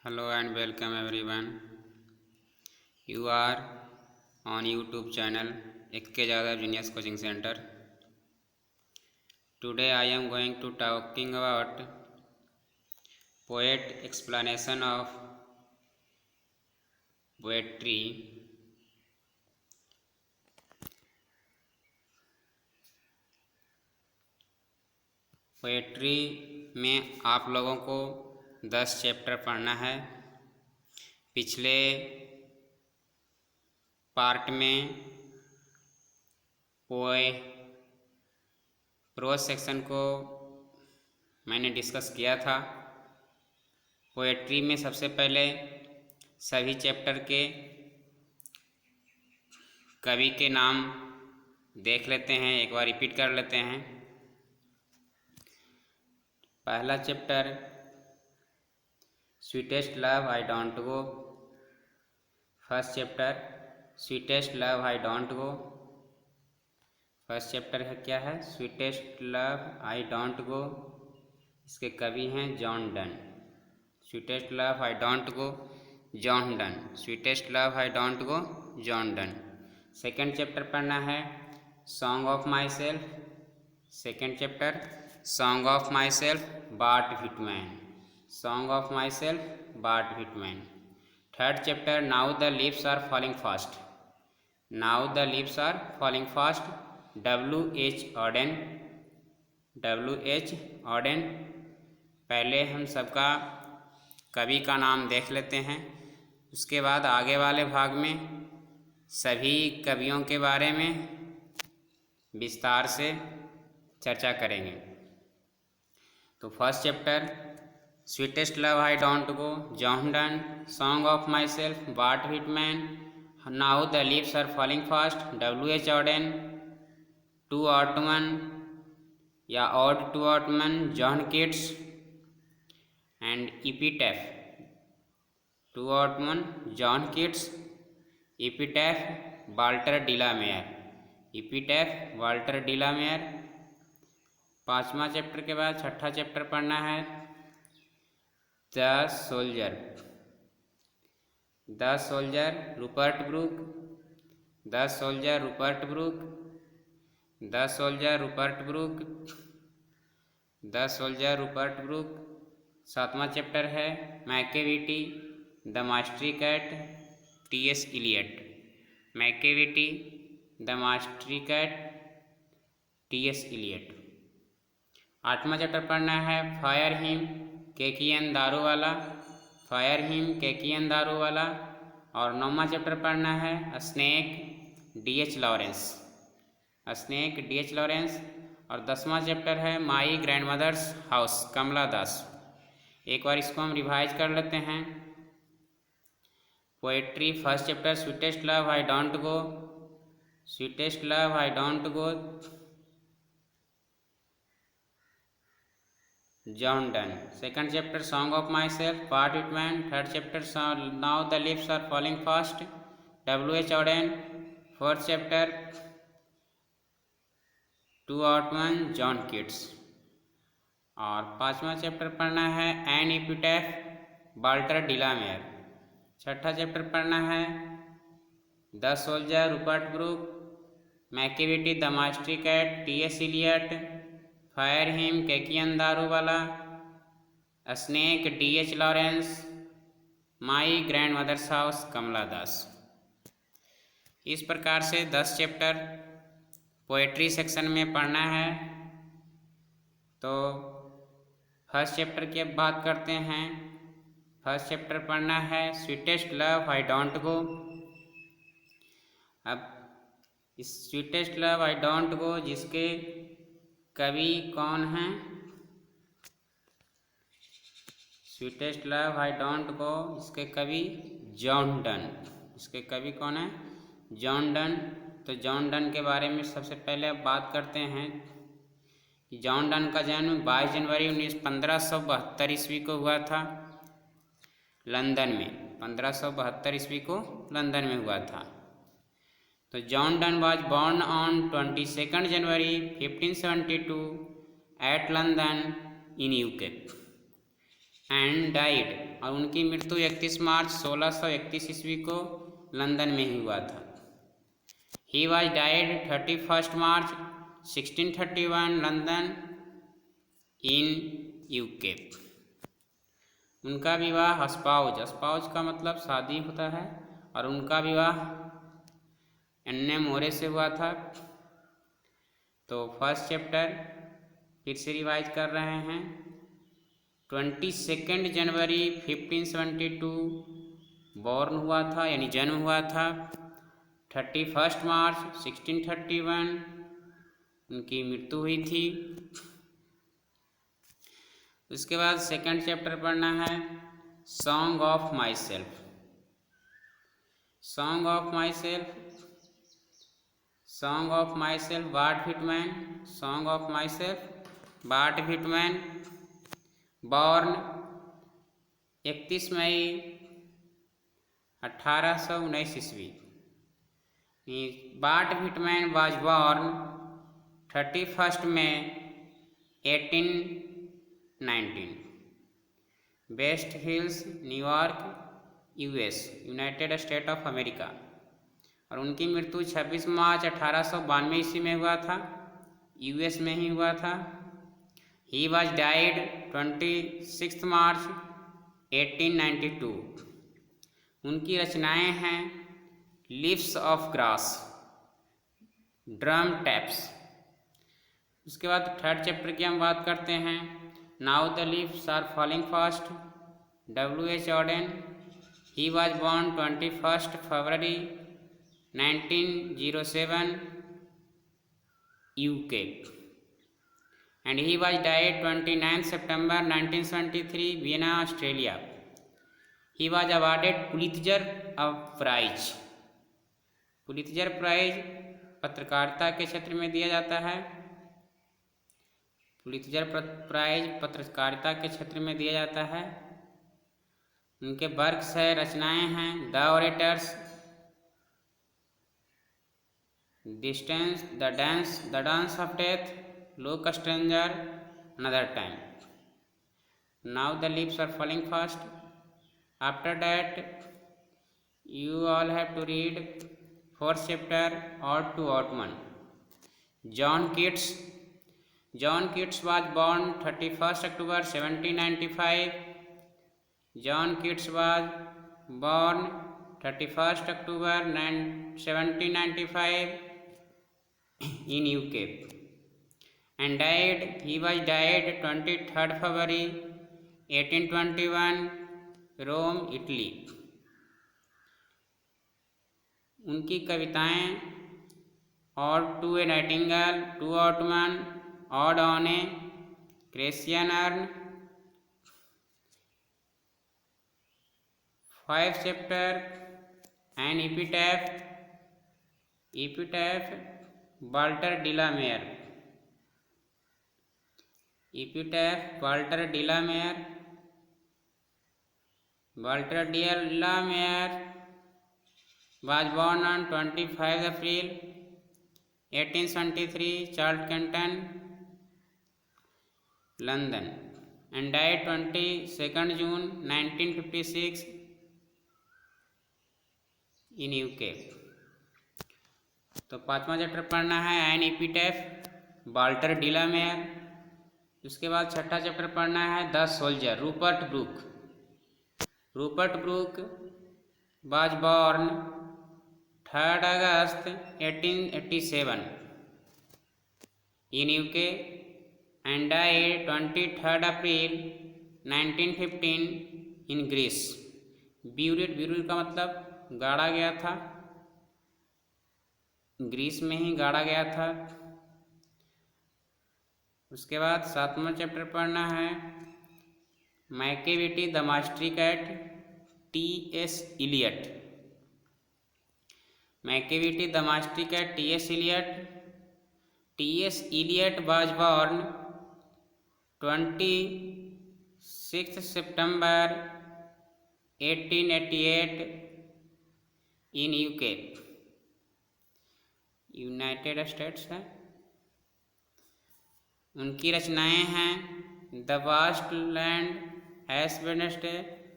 Hello and welcome everyone. You are on YouTube channel XK Jadhav Genius Coaching Center. Today I am going to talking about poet explanation of poetry. Poetry में आप लोगों को 10 chapter पढ़ना है। पिछले part में pros section को मैंने डिस्कस किया था। पोएट्री में सबसे पहले सभी चैप्टर के कवि के नाम देख लेते हैं, एक बार रिपीट कर लेते हैं। पहला chapter sweetest love I don't go. First chapter sweetest love I don't go. First chapter है क्या है? स्वीटेस्ट लव आई डोंट गो। इसके कवि हैं John Donne. Sweetest love I don't go, John done. Sweetest love I don't go, John done. Second chapter पढ़ना है song of my self. Second chapter song of myself, Walt Whitman. Song of myself, Walt Whitman. Third chapter now the leaves are falling fast. Now the leaves are falling fast, W.H. Auden. W.H. Auden. पहले हम सबका कवि का नाम देख लेते हैं, उसके बाद आगे वाले भाग में सभी कवियों के बारे में विस्तार से चर्चा करेंगे। तो first chapter sweetest love I don't go, John Donne. Song of myself, Walt Whitman. Now the leaves are falling fast, W.H. Auden. To autumn या ode to autumn, John Keats. And epitaph, to autumn, John Keats. Epitaph Walter de la Mare. Epitaph Walter de la Mare. पांचवा chapter के बाद छठा chapter पढ़ना है the soldier. The soldier Rupert Brooke. The soldier Rupert Brooke. The soldier Rupert Brooke. The soldier Rupert Brooke. सातवां chapter है Macavity the mystery cat, T.S. Eliot. Macavity the mystery cat, T.S. Eliot. आठवां chapter पढ़ना है fire hymn Keki N Daruwalla. Fire hymn Keki N Daruwalla. और नौवां chapter पढ़ना है snake, D.H. Lawrence. Snake, D.H. Lawrence. और 10वां चैप्टर है माई ग्रैंडमदर्स हाउस, कमला दास। एक बार इसको हम रिवाइज कर लेते हैं। Poetry first chapter sweetest love I don't go. Sweetest love I don't go, John Donne. Second chapter song of myself, Walt Whitman. Third chapter now the leaves are falling fast, W.H. Auden. Fourth chapter to autumn, John Keats. और पांचवा chapter पढ़ना है N इपिटैफ, Walter डिलामेयर। छठा chapter पढ़ना है the soldier Rupert Brooke. Macavity the mystery cat, T.S. Eliot. Fire hymn Keki N Daruwalla. Snake, D.H. Lawrence. My grandmother's house, Kamala Das. इस प्रकार से 10 चैप्टर पोएट्री सेक्शन में पढ़ना है। तो फर्स्ट चैप्टर की अब बात करते हैं। फर्स्ट चैप्टर पढ़ना है स्वीटेस्ट लव आई डोंट गो। अब इस स्वीटेस्ट लव आई डोंट गो जिसके कवि कौन हैं? स्वीटेस्ट लव आई डोंट गो इसके कवि जॉन डन। इसके कवि कौन है? John Donne. तो जॉन डन के बारे में सबसे पहले अब बात करते हैं कि जॉन डन का जन्म 22 जनवरी 1572 ईस्वी को हुआ था लंदन में। 1572 ईस्वी को लंदन में हुआ था। तो John Donne was born on 22 January 1572 at London in UK and died और उनकी मृत्यु 31 मार्च 1631 ईस्वी को लंदन में ही हुआ था। He was died 31 March 1631 London in UK. उनका विवाह स्पाउज का मतलब शादी होता है, और उनका विवाह एन्ने मोरे से हुआ था। तो फर्स्ट चैप्टर फिर से रिवाइज कर रहे हैं। 22 जनवरी 1572 बॉर्न हुआ था, यानी जन्म हुआ था। 31 मार्च 1631 उनकी मृत्यु हुई थी। उसके बाद सेकंड चैप्टर पढ़ना है song of my self. Song of my self, song of myself BART Whitman. Song of myself BART Whitman, born 31 मई 1819 ईस्वी। BART Whitman was born 31 May 1819 waste hills, New York, US, United state of America. और उनकी मृत्यु 26 March 1892 ईस्वी में हुआ था, US में ही हुआ था। He was died 26 March 1892। उनकी रचनाएं हैं leaves of grass, drum taps. उसके बाद थर्ड चैप्टर की हम बात करते हैं now the leaves are falling fast, W.H. Auden। He was born 21 February 1907 UK and he was died 29 September 1973 Vienna, Australia। he was awarded Pulitzer Prize। Pulitzer prize पत्रकारिता के क्षेत्र में दिया जाता है। पुलित्जर प्राइज पत्रकारिता के क्षेत्र में दिया जाता है। उनके वर्क्स है, रचनाएं हैं the orators, the dance of death, look stranger, another time, now the leaves are falling fast. After that you all have to read fourth chapter Ode to Ottoman। John Keats was born 31 October 1795। John Keats was born 31 October 1795 in UK and he was died 23rd February 1821 Rome, Italy। उनकी कविताएं ode to a nightingale, to autumn, ode on a Grecian urn, 5 chapter an epitaph Walter de la Mare, Walter de la Mare was born on 25 April 1873 Charles Kenton, London and died 22 June 1956 in UK। तो पांचवा chapter पढ़ना है N epitaph Walter डिलामेयर। उसके बाद छठा chapter पढ़ना है the soldier, Rupert Brooke was born 3rd August 1887 in UK and died 23rd April 1915 in Greece। Buried का मतलब गाड़ा गया था, ग्रीस में ही गाड़ा गया था। उसके बाद सातवां चैप्टर पढ़ना है Macavity the mystery cat, T.S. Eliot। Macavity the mystery cat, T.S. Eliot। T.S. Eliot was born 26 September 1888 in UK, United States है। उनकी रचनाएं हैं the waste land, Ash Wednesday,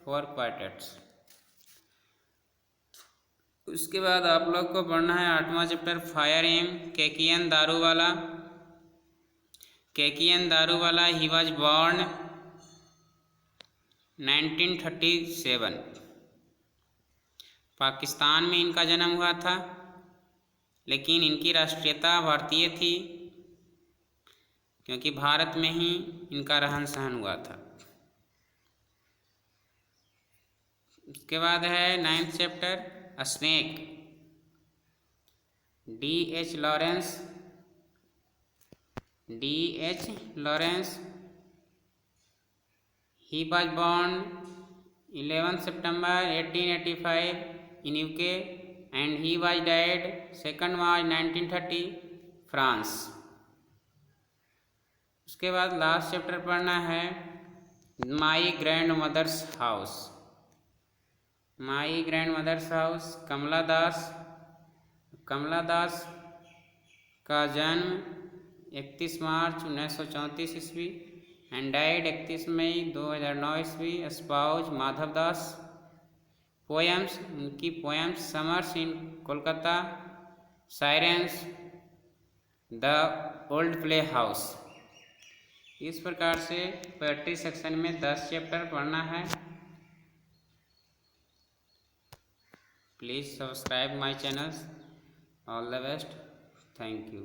4 quartets. उसके बाद आप लोग को पढ़ना है 8वां chapter fire hymn Keki N Daruwalla. Keki N Daruwalla he was born 1937। Pakistan में इनका जन्म हुआ था, लेकिन इनकी राष्ट्रीयता भारतीय थी क्योंकि भारत में ही इनका रहन सहन हुआ था। उसके बाद है 9th chapter a snake. D.H. Lawrence he was born 11th September 1885 in UK and he was died 2nd March 1930 France। उसके बाद लास्ट चैप्टर पढ़ना है my grandmother's house. My grandmother's house Kamala Das का जन्म 31 मार्च 1934 ईस्वी एंड डाइड 31 मई 2009 ईस्वी। Spouse Madhav Das. Poems, उनकी poems summers in Kolkata, sirens, the old play house. इस प्रकार से पोएट्री सेक्शन में 10 चैप्टर पढ़ना है। Please subscribe my channels. All the best. Thank you.